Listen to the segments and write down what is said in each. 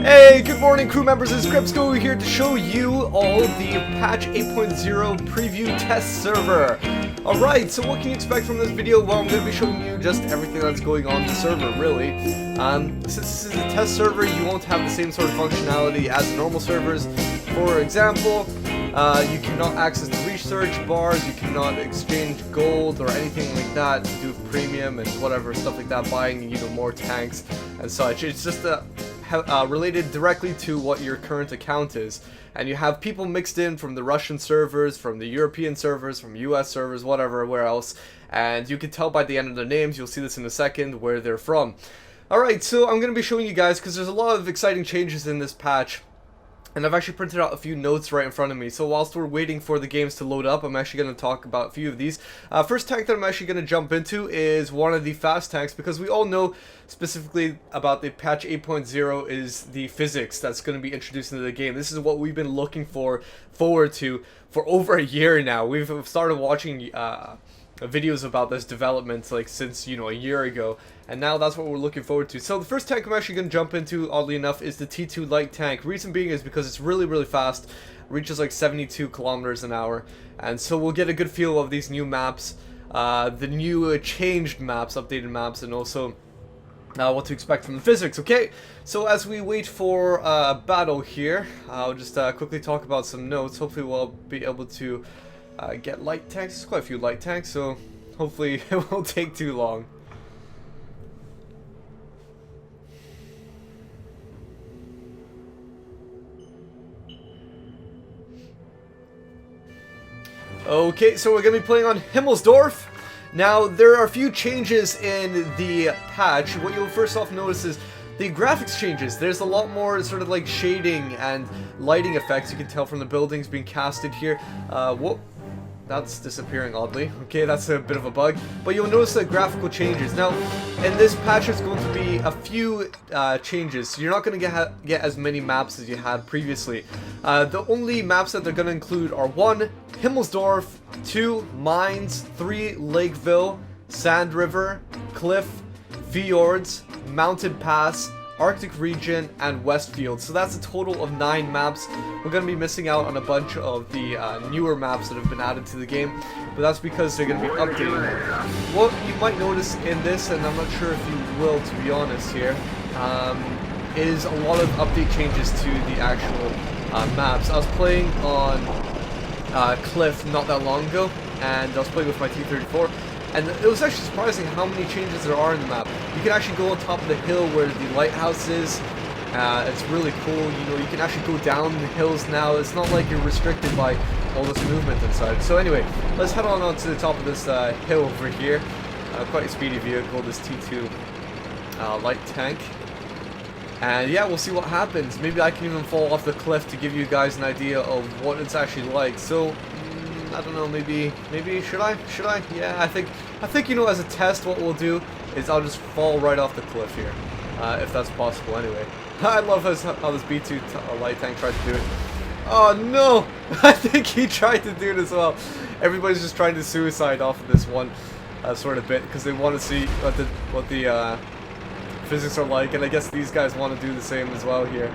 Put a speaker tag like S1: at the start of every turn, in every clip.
S1: Hey, good morning crew members, it's Krebs here to show you all the patch 8.0 preview test server. Alright, so what can you expect from this video? Well, I'm going to be showing you just everything that's going on the server, really. Since this is a test server, you won't have the same sort of functionality as normal servers. For example, you cannot access the research bars, you cannot exchange gold or anything like that to do with premium and whatever, stuff like that, buying, more tanks and such. It's just related directly to what your current account is, and you have people mixed in from the Russian servers, from the European servers, from US servers, whatever, where else, and you can tell by the end of their names, you'll see this in a second, where they're from. Alright, so I'm going to be showing you guys, because there's a lot of exciting changes in this patch, and I've actually printed out a few notes right in front of me, so whilst we're waiting for the games to load up, I'm actually going to talk about a few of these. First tank that I'm actually going to jump into is one of the fast tanks, because we all know specifically about the patch 8.0 is the physics that's going to be introduced into the game. This is what we've been looking forward to for over a year now. We've started watching videos about this development since a year ago, and now that's what we're looking forward to. So the first tank I'm actually going to jump into, oddly enough, is the T2 light tank. Reason being is because it's really fast, reaches like 72 kilometers an hour, and so we'll get a good feel of these new maps, the new changed maps, updated maps, and also what to expect from the physics. Okay, so as we wait for battle here, I'll just quickly talk about some notes. Hopefully we'll be able to get light tanks. There's quite a few light tanks, so hopefully it won't take too long. Okay, so we're going to be playing on Himmelsdorf. Now, there are a few changes in the patch. What you'll first off notice is the graphics changes. There's a lot more sort of like shading and lighting effects. You can tell from the buildings being casted here. Whoop. That's disappearing oddly. Okay, that's a bit of a bug. But you'll notice the graphical changes. Now, in this patch, there's going to be a few changes. So you're not going to get as many maps as you had previously. The only maps that they're going to include are 1, Himmelsdorf, 2, Mines, 3, Lakeville, Sand River, Cliff, Fjords, Mountain Pass, Arctic Region, and Westfield. So that's a total of 9 maps. We're going to be missing out on a bunch of the newer maps that have been added to the game, but that's because they're going to be updating them. What you might notice in this, and I'm not sure if you will, to be honest here, is a lot of update changes to the actual maps. I was playing on Cliff not that long ago, and I was playing with my T-34, and it was actually surprising how many changes there are in the map. You can actually go on top of the hill where the lighthouse is. It's really cool. You can actually go down the hills now. It's not like you're restricted by all this movement inside. So anyway, let's head on to the top of this hill over here. Quite a speedy vehicle, this T2 light tank. And yeah, we'll see what happens. Maybe I can even fall off the cliff to give you guys an idea of what it's actually like. So I don't know, maybe should I? Yeah, I think as a test what we'll do is I'll just fall right off the cliff here, if that's possible anyway. I love how this B2 light tank tried to do it. Oh no! I think he tried to do it as well. Everybody's just trying to suicide off of this one sort of bit because they want to see what the physics are like, and I guess these guys want to do the same as well here.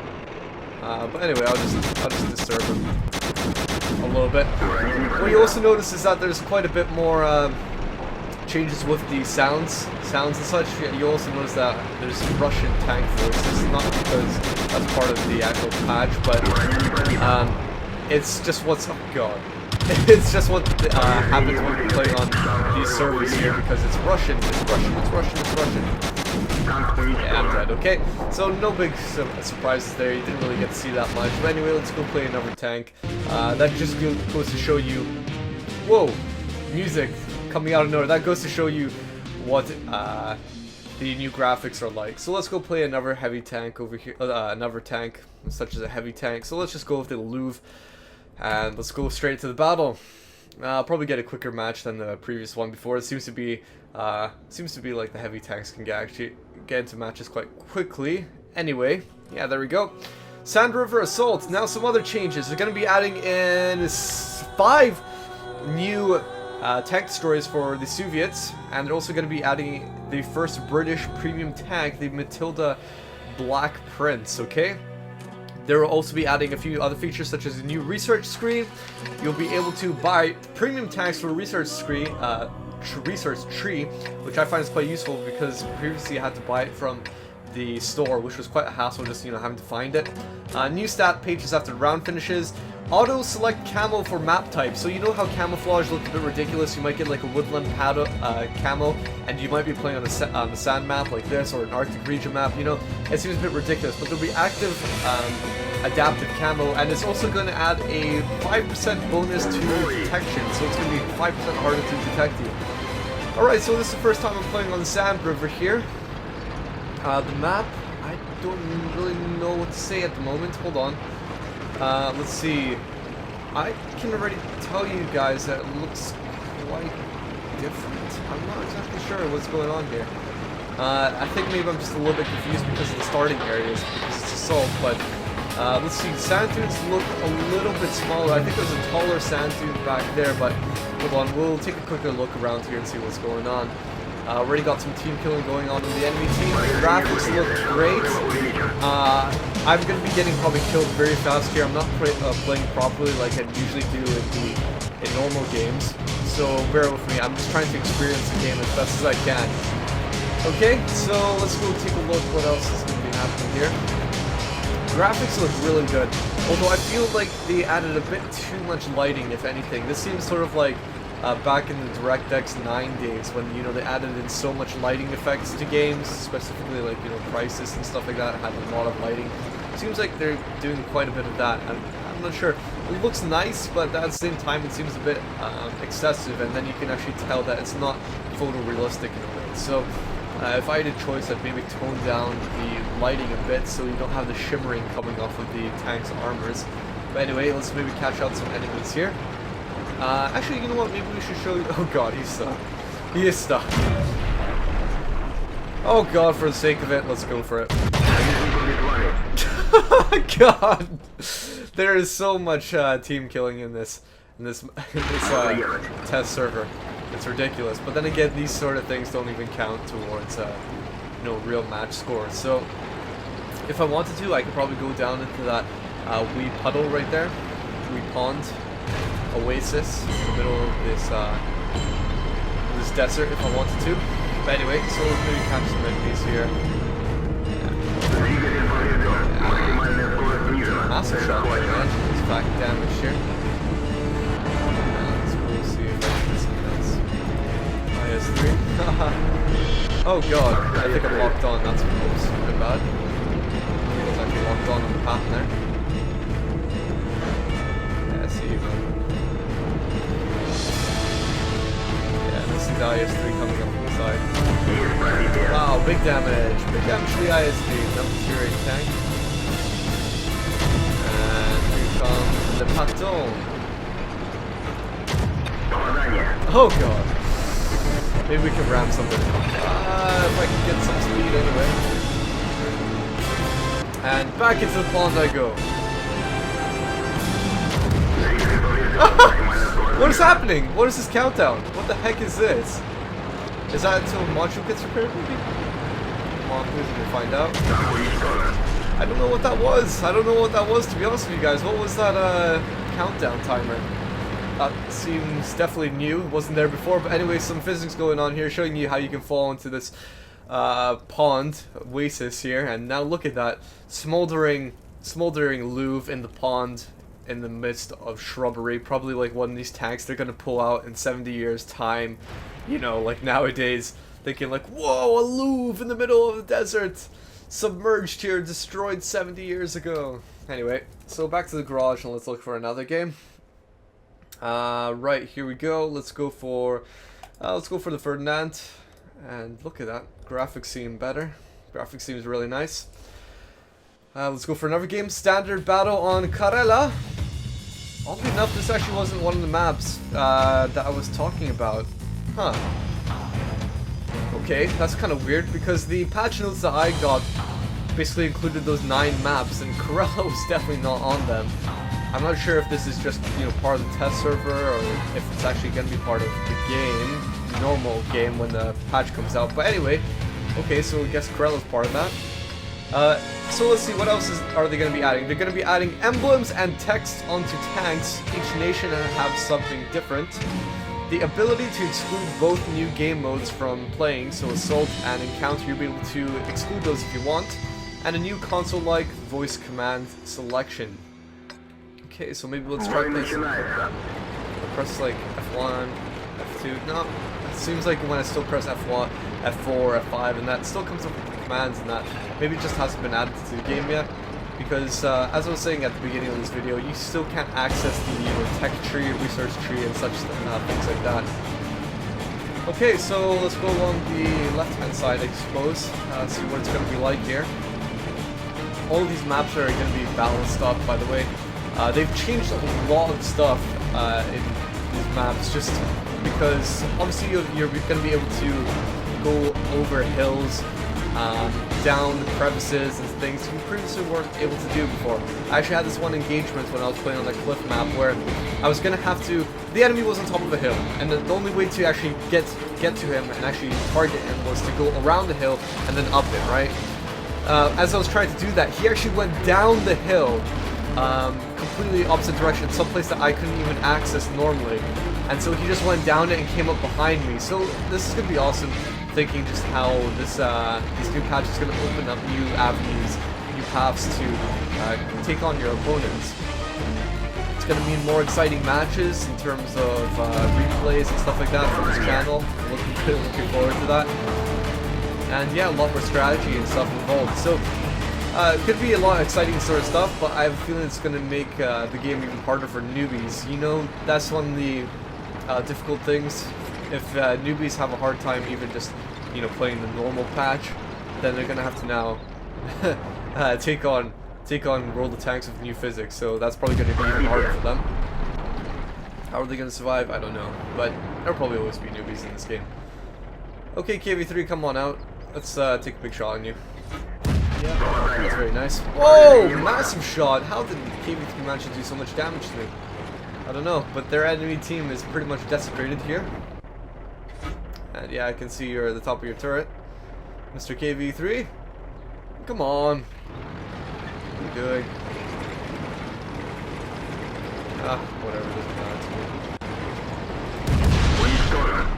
S1: But anyway, I'll just disturb them a little bit. What you also notice is that there's quite a bit more changes with the sounds and such. You also notice that there's Russian tank voices, not because that's part of the actual patch, but it's just what's it's just what happens when you're playing on these servers here, because it's Russian. Yeah, I'm dead. Okay, so no big surprises there. You didn't really get to see that much. But anyway, let's go play another tank. That just goes to show you... Whoa! Music coming out of nowhere. That goes to show you what the new graphics are like. So let's go play another heavy tank over here. Another tank, such as a heavy tank. So let's just go with the Louvre. And let's go straight to the battle. I'll probably get a quicker match than the previous one before. It seems to be like the heavy tanks can actually get into matches quite quickly. Anyway, yeah, there we go. Sand River Assault. Now some other changes. They're going to be adding in 5 new tank destroyers for the Soviets, and they're also going to be adding the first British premium tank, the Matilda Black Prince. Okay. There will also be adding a few other features such as a new research screen. You'll be able to buy premium tanks for a research screen, research tree, which I find is quite useful because previously I had to buy it from the store, which was quite a hassle, just having to find it. New stat pages after round finishes. Auto select camo for map type. So you know how camouflage looked a bit ridiculous. You might get like a woodland camo, and you might be playing on a sand map like this or an Arctic region map. You know, it seems a bit ridiculous, but there'll be active adaptive camo, and it's also going to add a 5% bonus to detection. So it's going to be 5% harder to detect you. All right, so this is the first time I'm playing on the Sand River here. The map, I don't really know what to say at the moment. Hold on. Let's see. I can already tell you guys that it looks quite different. I'm not exactly sure what's going on here. I think maybe I'm just a little bit confused because of the starting areas, because it's assault, but let's see. Sand dunes look a little bit smaller. I think there's a taller sand dune back there, but hold on. We'll take a quicker look around here and see what's going on. Already got some team killing going on in the enemy team. The graphics look great. I'm going to be getting probably killed very fast here. I'm not playing properly like I usually do in normal games. So bear with me. I'm just trying to experience the game as best as I can. Okay, so let's go take a look what else is going to be happening here. Graphics look really good. Although I feel like they added a bit too much lighting, if anything. This seems sort of like back in the DirectX 9 days when, they added in so much lighting effects to games, specifically like, Crisis and stuff like that had a lot of lighting. It seems like they're doing quite a bit of that. I'm not sure. It looks nice, but at the same time it seems a bit excessive, and then you can actually tell that it's not photorealistic in a way. So if I had a choice, I'd maybe tone down the lighting a bit so you don't have the shimmering coming off of the tank's armors. But anyway, let's maybe catch out some enemies here. Actually, you know what? Maybe we should show you. Oh god, he's stuck. He is stuck. Oh god, for the sake of it, let's go for it. God, there is so much team killing in this test server. It's ridiculous. But then again, these sort of things don't even count towards real match scores. So if I wanted to, I could probably go down into that wee puddle right there, wee pond. Oasis in the middle of this desert if I wanted to. But anyway, so let's maybe catch some enemies here. Massive shot right there. It's back damage here. Let's go see if I can get something else. IS-3. Oh god, I think I'm locked on. That's close. Pretty bad. I was actually locked on the path there. Yeah, I see you, man. The IS-3 coming up from the side. Wow, big damage. Big damage to the IS-3. Number 2 tank. And here comes the Paton. Oh god. Maybe we can ram something. If I can get some speed anyway. And back into the pond I go. What is happening? What is this countdown? What the heck is this? Is that until module gets repaired, maybe? Come on, please, we'll find out. I don't know what that was. I don't know what that was, to be honest with you guys. What was that countdown timer? That seems definitely new. It wasn't there before. But anyway, some physics going on here, showing you how you can fall into this pond, oasis here. And now look at that. Smoldering louvre in the pond, in the midst of shrubbery. Probably like one of these tanks they're gonna pull out in 70 years time, like nowadays, thinking like, whoa, a Louvre in the middle of the desert, submerged here, destroyed 70 years ago. Anyway, so back to the garage and let's look for another game. Right, here we go. Let's go for the Ferdinand, and look at that, graphics seem better. Graphics seems really nice. Let's go for another game. Standard battle on Karela. Oddly enough, this actually wasn't one of the maps that I was talking about. Huh. Okay, that's kind of weird because the patch notes that I got basically included those 9 maps, and Karela was definitely not on them. I'm not sure if this is just part of the test server or if it's actually going to be part of the game, normal game when the patch comes out. But anyway, okay, so I guess Karela's part of that. So let's see, what else are they going to be adding? They're going to be adding emblems and text onto tanks. Each nation have something different. The ability to exclude both new game modes from playing, so Assault and Encounter, you'll be able to exclude those if you want. And a new console-like voice command selection. Okay, so maybe let's try this. Press like F1, F2, no. It seems like when I still press F1, F4, F5, and that still comes up with the commands and that. Maybe it just hasn't been added to the game yet. Because, as I was saying at the beginning of this video, you still can't access the tech tree, research tree, and such things like that. Okay, so let's go along the left-hand side, I suppose. See what it's going to be like here. All of these maps are going to be balanced up, by the way. They've changed a lot of stuff in these maps, just because obviously you're going to be able to go over hills, down crevices and things you previously weren't able to do before. I actually had this one engagement when I was playing on the cliff map where I was gonna have to. The enemy was on top of a hill, and the only way to actually get to him and actually target him was to go around the hill and then up it, right? As I was trying to do that, he actually went down the hill, completely opposite direction, someplace that I couldn't even access normally, and so he just went down it and came up behind me. So this is gonna be awesome. Thinking just how this new patch is going to open up new avenues, new paths to take on your opponents. It's going to mean more exciting matches in terms of replays and stuff like that for this channel. I'm looking forward to that. And yeah, a lot more strategy and stuff involved. So it could be a lot of exciting sort of stuff, but I have a feeling it's going to make the game even harder for newbies. You know, that's one of the difficult things. If newbies have a hard time even just, you know, playing the normal patch, then they're gonna have to now take on World of Tanks with new physics. So that's probably gonna be even harder for them. How are they gonna survive? I don't know, but there'll probably always be newbies in this game. Okay, KV3, come on out. Let's take a big shot on you. Yeah, that's very nice. Whoa, massive shot! How did KV3 manage to do so much damage to me? I don't know, but their enemy team is pretty much desecrated here. And yeah, I can see you're at the top of your turret. Mr. KV3? Come on. What are you doing? Whatever, doesn't matter to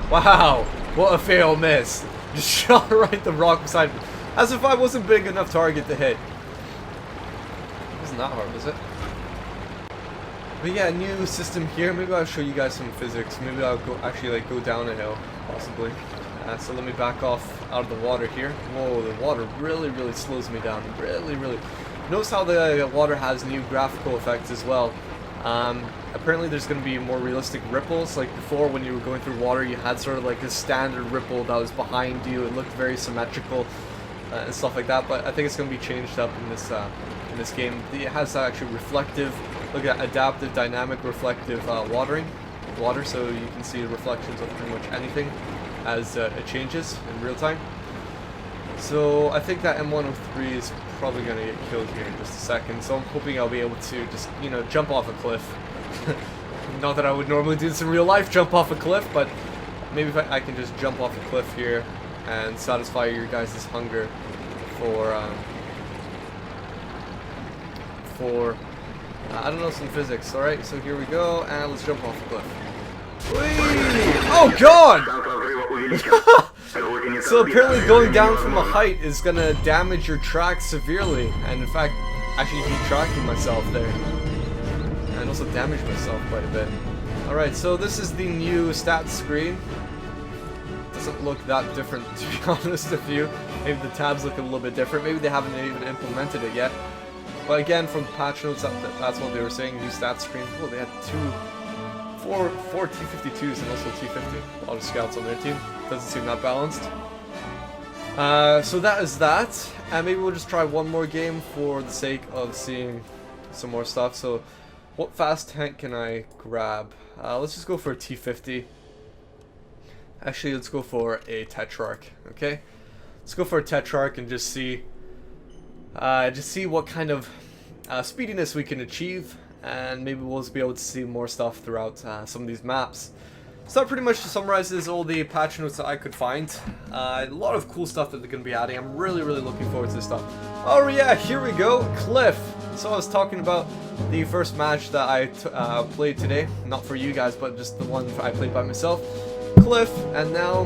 S1: me. Wow! What a fail miss! Just shot right the rock beside me. As if I wasn't big enough target to hit. Wasn't that hard, was it? But yeah, new system here. Maybe I'll show you guys some physics. Maybe I'll go down a hill. Possibly. So let me back off out of the water here. Whoa, the water really slows me down. Really. Notice how the water has new graphical effects as well. Apparently there's going to be more realistic ripples. Like before, when you were going through water, you had sort of like a standard ripple that was behind you. It looked very symmetrical and stuff like that. But I think it's going to be changed up in this game. It has actually reflective, look at adaptive, dynamic, reflective water, so you can see the reflections of pretty much anything as it changes in real time. So I think that M103 is probably going to get killed here in just a second, so I'm hoping I'll be able to just, you know, jump off a cliff. Not that I would normally do this in real life, jump off a cliff, but maybe if I can just jump off a cliff here and satisfy your guys' hunger for I don't know, some physics. Alright, so here we go, and let's jump off the cliff. Whee! Oh god! So apparently going down from a height is gonna damage your track severely, and in fact, actually detracking myself there. And also damage myself quite a bit. Alright, so this is the new stats screen. Doesn't look that different, to be honest with you. Maybe the tabs look a little bit different. Maybe they haven't even implemented it yet. But again, from the patch notes, that's what they were saying, new stats screen. Oh, they had four T-52s and also T-50. A lot of scouts on their team. Doesn't seem that balanced. So that is that. And maybe we'll just try one more game for the sake of seeing some more stuff. So what fast tank can I grab? Let's just go for a T-50. Actually, let's go for a Tetrarch, okay? Let's go for a Tetrarch and just see what kind of speediness we can achieve, and maybe we'll just be able to see more stuff throughout some of these maps. So that pretty much summarizes all the patch notes that I could find. A lot of cool stuff that they're going to be adding. I'm really looking forward to this stuff. Oh yeah, here we go, Cliff. So I was talking about the first match that I played today. Not for you guys, but just the one I played by myself. Cliff, and now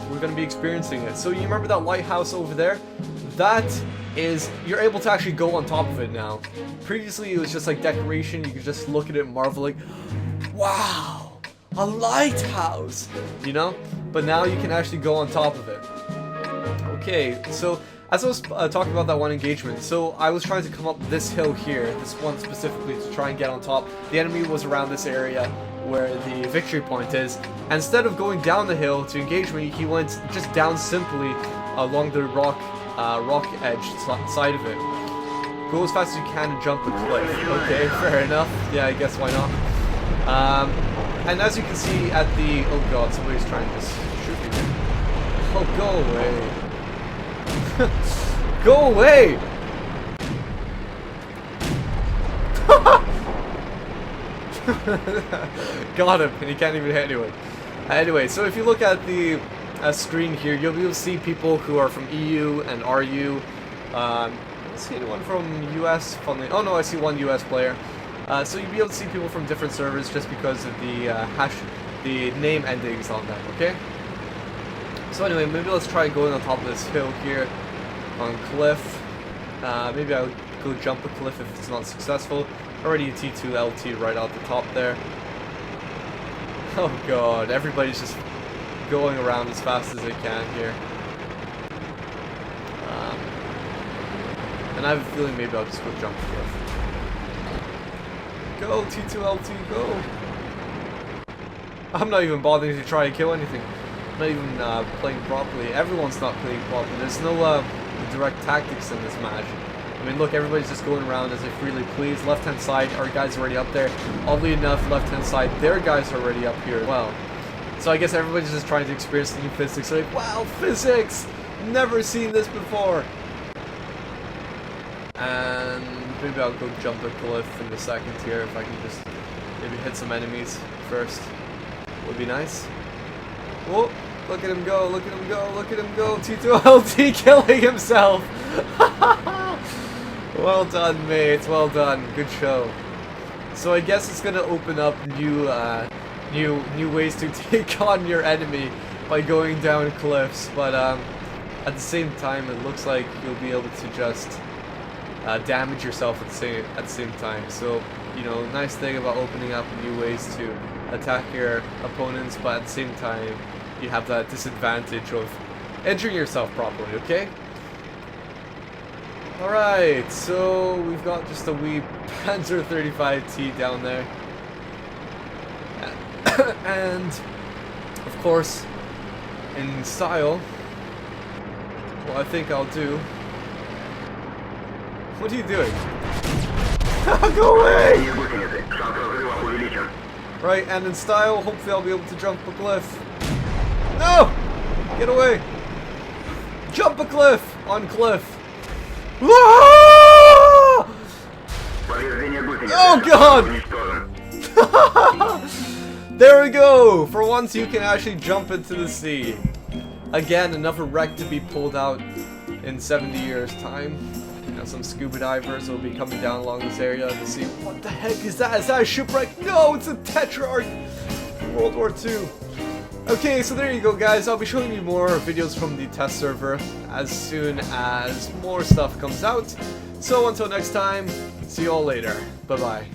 S1: we're going to be experiencing it. So you remember that lighthouse over there? That is, you're able to actually go on top of it now. Previously it was just like decoration, you could just look at it and marvel like, wow, a lighthouse, you know? But now you can actually go on top of it. Okay, so as I was talking about that one engagement, so I was trying to come up this hill here, this one specifically, to try and get on top. The enemy was around this area where the victory point is. And instead of going down the hill to engage me, he went just down simply along the rock edge side of it. Go as fast as you can and jump a cliff. Okay, fair enough. Yeah, I guess why not. And as you can see at the... Oh god, somebody's trying to just shoot me. Oh, go away. Go away! Got him, and he can't even hit anyone. Anyway, so if you look at the screen here, you'll be able to see people who are from EU and RU. I see anyone from US? Oh no, I see one US player. So you'll be able to see people from different servers just because of the the name endings on them. Okay. So anyway, maybe let's try going on top of this hill here on cliff. Maybe I'll go jump a cliff if it's not successful. Already a T2 LT right out the top there. Oh god, everybody's just going around as fast as they can here. And I have a feeling maybe I'll just go jump a cliff. Go, T2 LT, go! I'm not even bothering to try and kill anything. I'm not even playing properly. Everyone's not playing properly. There's no direct tactics in this match. I mean, look, everybody's just going around as they freely please. Left-hand side, our guy's already up there. Oddly enough, left-hand side, their guys are already up here as well. So I guess everybody's just trying to experience the new physics. They're like, wow, physics! Never seen this before! And maybe I'll go jump a cliff in a second here if I can just maybe hit some enemies first. Would be nice. Oh, look at him go, look at him go, look at him go. T2LT killing himself! Well done, mates. Well done. Good show. So I guess it's gonna open up new ways to take on your enemy by going down cliffs. But at the same time, it looks like you'll be able to just damage yourself at the same time. So you know, nice thing about opening up new ways to attack your opponents, but at the same time, you have that disadvantage of injuring yourself properly. Okay. Alright, so we've got just a wee Panzer 35T down there. And, of course, in style, what I think I'll do... What are you doing? Go away! Right, and in style, hopefully I'll be able to jump a cliff. No! Get away! Jump a cliff! On cliff! Oh god! There we go! For once you can actually jump into the sea. Again, another wreck to be pulled out in 70 years' time. You know, some scuba divers will be coming down along this area to see what the heck is that? Is that a shipwreck? No, it's a Tetrarch from World War II. Okay, so there you go, guys. I'll be showing you more videos from the test server as soon as more stuff comes out. So until next time, see you all later. Bye-bye.